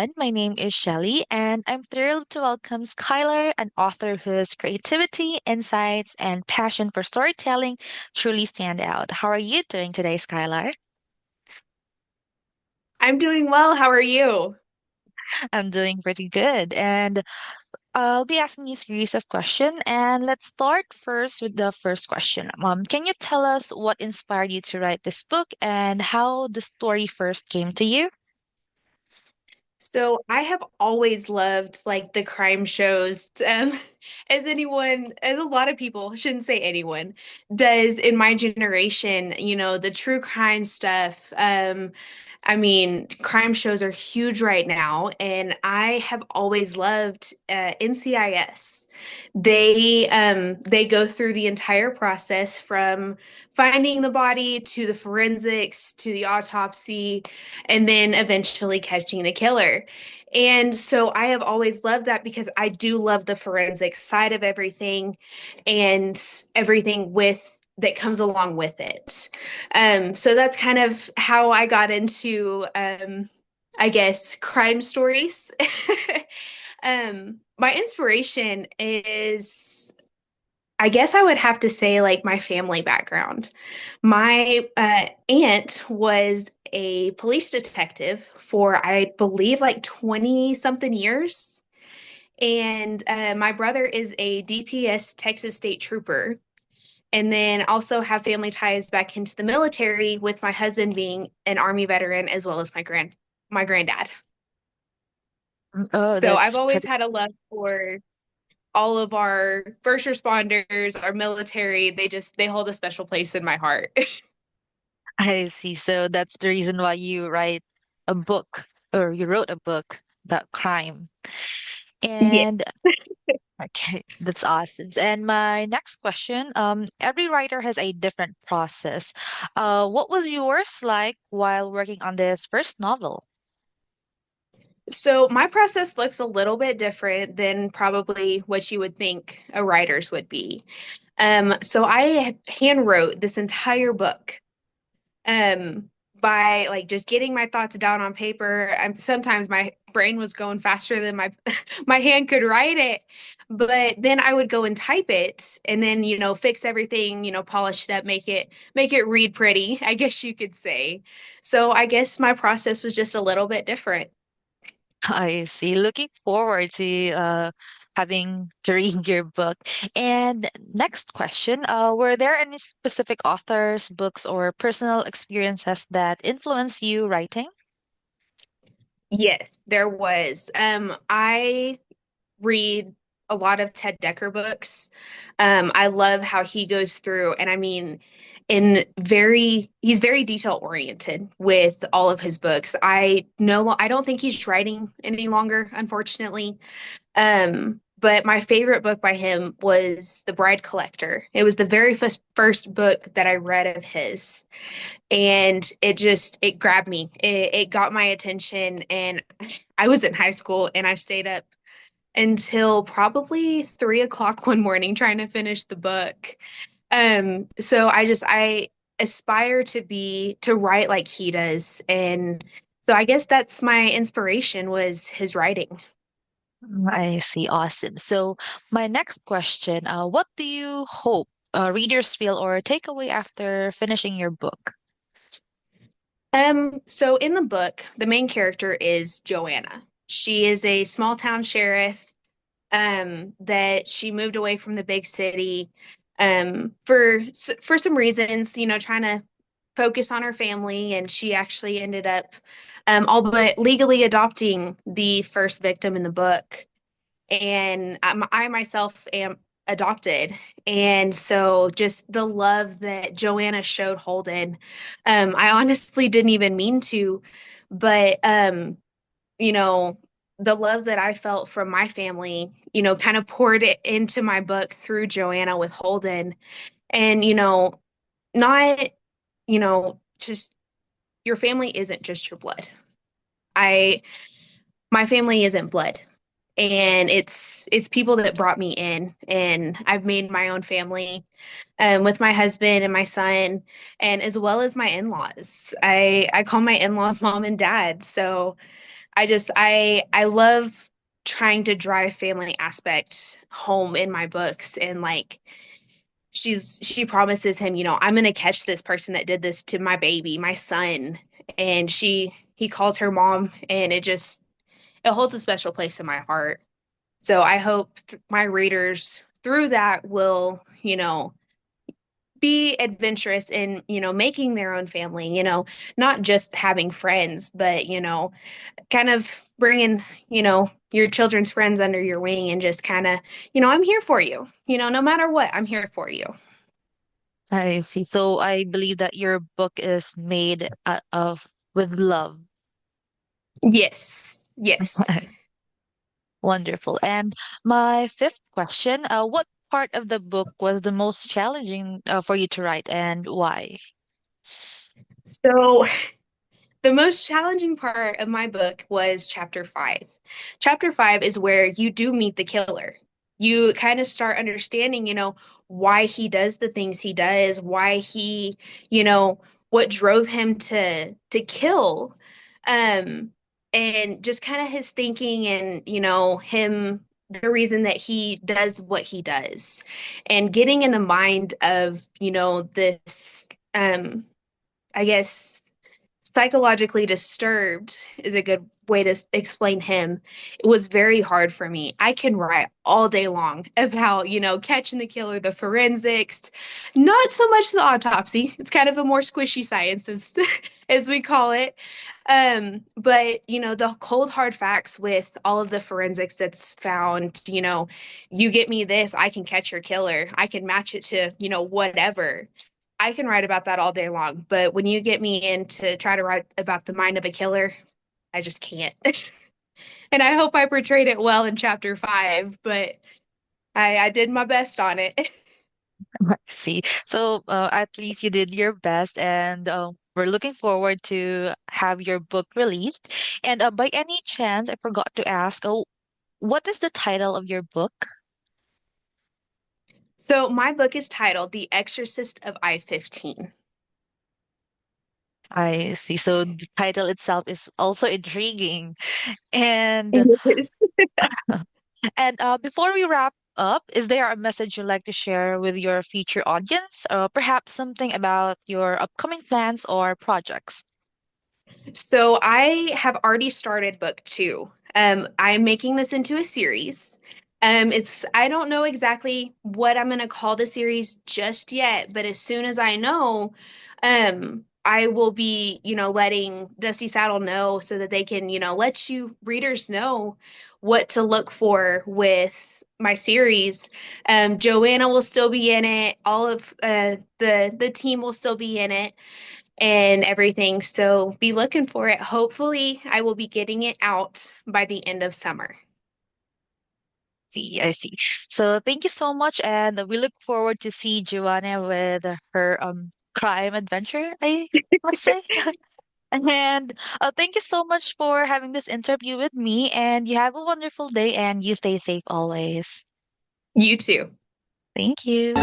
everyone. My name is Shelly, and I'm thrilled to welcome Skylar, an author whose creativity, insights, and passion for storytelling truly stand out. How are you doing today, Skylar? I'm doing well. How are you? I'm doing pretty good, and I'll be asking you a series of questions. And let's start first with the first question. Can you tell us what inspired you to write this book and how the story first came to you? So I have always loved like the crime shows, as a lot of people, shouldn't say anyone, does in my generation, the true crime stuff. I mean, crime shows are huge right now, and I have always loved NCIS. They go through the entire process from finding the body to the forensics to the autopsy and then eventually catching the killer. And so I have always loved that because I do love the forensic side of everything and everything with that comes along with it. So that's kind of how I got into, I guess, crime stories. My inspiration is, I guess I would have to say, like my family background. My aunt was a police detective for, I believe, like 20 something years. And my brother is a DPS Texas State Trooper. And then also have family ties back into the military with my husband being an Army veteran as well as my granddad. Oh, So I've that's always pretty. had a love for all of our first responders, our military. They hold a special place in my heart. I see. So that's the reason why you write a book or you wrote a book about crime. Yeah. And okay, that's awesome. And my next question, every writer has a different process. What was yours like while working on this first novel? So my process looks a little bit different than probably what you would think a writer's would be. So I hand wrote this entire book. um by like just getting my thoughts down on paper. Sometimes my brain was going faster than my my hand could write it, but then I would go and type it and then fix everything, polish it up, make it read pretty, I guess you could say. So I guess my process was just a little bit different. I see. Looking forward to having to read your book. And next question, were there any specific authors, books, or personal experiences that influenced you writing? Yes, there was. I read a lot of Ted Dekker books. I love how he goes through, and I mean, he's very detail oriented with all of his books. I don't think he's writing any longer, unfortunately. But my favorite book by him was The Bride Collector. It was the very first book that I read of his, and it grabbed me. It got my attention, and I was in high school, and I stayed up until probably 3 o'clock one morning trying to finish the book. So I aspire to write like he does. And so I guess that's my inspiration was his writing. I see. Awesome. So my next question, what do you hope readers feel or take away after finishing your book? So in the book, the main character is Joanna. She is a small town sheriff, that she moved away from the big city, for some reasons, trying to focus on her family, and she actually ended up, all but legally adopting the first victim in the book. And I myself am adopted, and so just the love that Joanna showed Holden, I honestly didn't even mean to, but you know, the love that I felt from my family, kind of poured it into my book through Joanna with Holden. And, not, just your family isn't just your blood. I, my family isn't blood. And it's people that brought me in, and I've made my own family, with my husband and my son, and as well as my in-laws. I call my in-laws mom and dad. So I love trying to drive family aspect home in my books, and like she promises him, I'm gonna catch this person that did this to my baby, my son. And he calls her mom, and it holds a special place in my heart. So I hope my readers through that will, be adventurous in, making their own family, not just having friends, but, kind of bringing, your children's friends under your wing, and just kind of, I'm here for you, no matter what, I'm here for you. I see. So I believe that your book is made out of with love. Yes. Yes. Wonderful. And my fifth question, what part of the book was the most challenging for you to write and why? So the most challenging part of my book was chapter 5. Chapter 5 is where you do meet the killer. You kind of start understanding, why he does the things he does, why he, you know, what drove him to kill. Um, and just kind of his thinking, and, him, the reason that he does what he does. And getting in the mind of, this I guess psychologically disturbed is a good way to explain him. It was very hard for me. I can write all day long about, catching the killer, the forensics, not so much the autopsy. It's kind of a more squishy science, as we call it. But the cold hard facts with all of the forensics that's found, you get me this, I can catch your killer. I can match it to, whatever. I can write about that all day long, but when you get me in to try to write about the mind of a killer, I just can't. And I hope I portrayed it well in chapter 5, but I did my best on it. I see. So at least you did your best, and we're looking forward to have your book released. And by any chance, I forgot to ask, what is the title of your book? So my book is titled The Exorcist of I-15. I see. So the title itself is also intriguing. And Yes. before we wrap up, is there a message you'd like to share with your future audience? Perhaps something about your upcoming plans or projects? So I have already started book 2. I'm making this into a series. I don't know exactly what I'm going to call the series just yet, but as soon as I know, I will be, letting Dusty Saddle know, so that they can, let you readers know what to look for with my series. Joanna will still be in it. All of the team will still be in it, and everything. So be looking for it. Hopefully, I will be getting it out by the end of summer. See, I see. So thank you so much, and we look forward to see Joanna with her crime adventure, I must say. And thank you so much for having this interview with me, and you have a wonderful day and you stay safe always. You too. Thank you.